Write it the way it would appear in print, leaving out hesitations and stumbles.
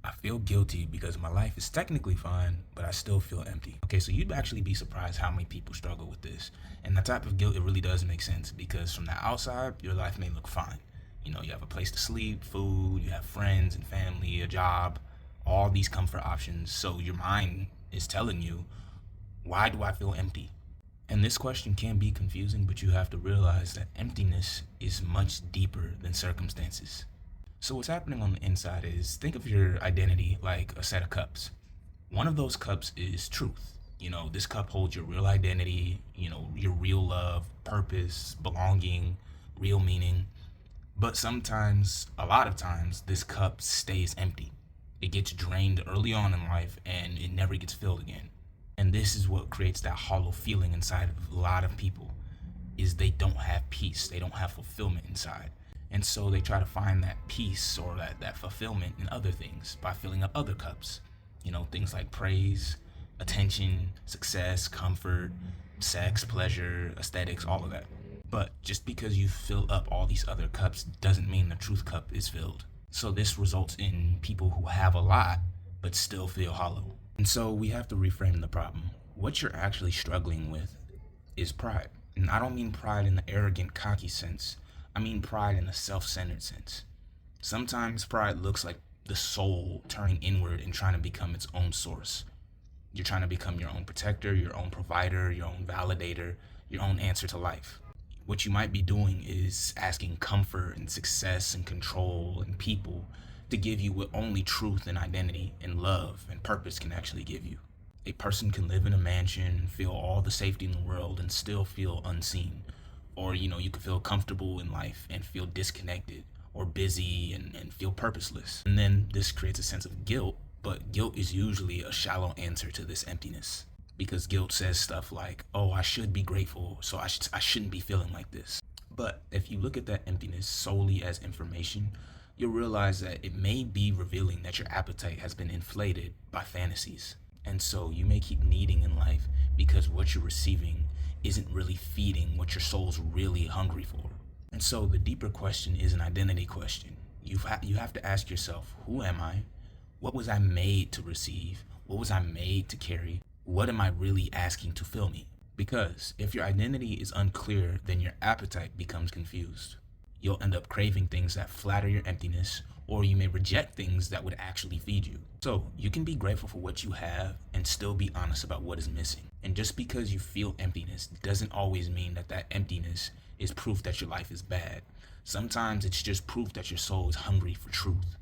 I feel guilty because my life is technically fine, but I still feel empty. Okay, so you'd actually be surprised how many people struggle with this. And the type of guilt, it really does make sense because from the outside, your life may look fine. You have a place to sleep, food, you have friends and family, a job, all these comfort options. So your mind is telling you, why do I feel empty? And this question can be confusing, but you have to realize that emptiness is much deeper than circumstances. So what's happening on the inside is think of your identity like a set of cups. One of those cups is truth. This cup holds your real identity, your real love, purpose, belonging, real meaning. But sometimes, a lot of times, this cup stays empty. It gets drained early on in life and it never gets filled again. And this is what creates that hollow feeling inside of a lot of people is they don't have peace. They don't have fulfillment inside. And so they try to find that peace or that fulfillment in other things by filling up other cups. Things like praise, attention, success, comfort, sex, pleasure, aesthetics, all of that. But just because you fill up all these other cups doesn't mean the truth cup is filled. So this results in people who have a lot but still feel hollow. And so we have to reframe the problem. What you're actually struggling with is pride. And I don't mean pride in the arrogant, cocky sense. I mean pride in a self-centered sense. Sometimes pride looks like the soul turning inward and trying to become its own source. You're trying to become your own protector, your own provider, your own validator, your own answer to life. What you might be doing is asking comfort and success and control and people to give you what only truth and identity and love and purpose can actually give you. A person can live in a mansion, feel all the safety in the world, and still feel unseen. Or, you can feel comfortable in life and feel disconnected or busy and feel purposeless. And then this creates a sense of guilt, but guilt is usually a shallow answer to this emptiness. Because guilt says stuff like, oh, I should be grateful, so I shouldn't be feeling like this. But if you look at that emptiness solely as information, you'll realize that it may be revealing that your appetite has been inflated by fantasies. And so you may keep needing in life because what you're receiving isn't really feeding what your soul's really hungry for. And so the deeper question is an identity question. You have to ask yourself, who am I? What was I made to receive? What was I made to carry? What am I really asking to fill me? Because if your identity is unclear, then your appetite becomes confused. You'll end up craving things that flatter your emptiness, or you may reject things that would actually feed you. So you can be grateful for what you have and still be honest about what is missing. And just because you feel emptiness doesn't always mean that emptiness is proof that your life is bad. Sometimes it's just proof that your soul is hungry for truth.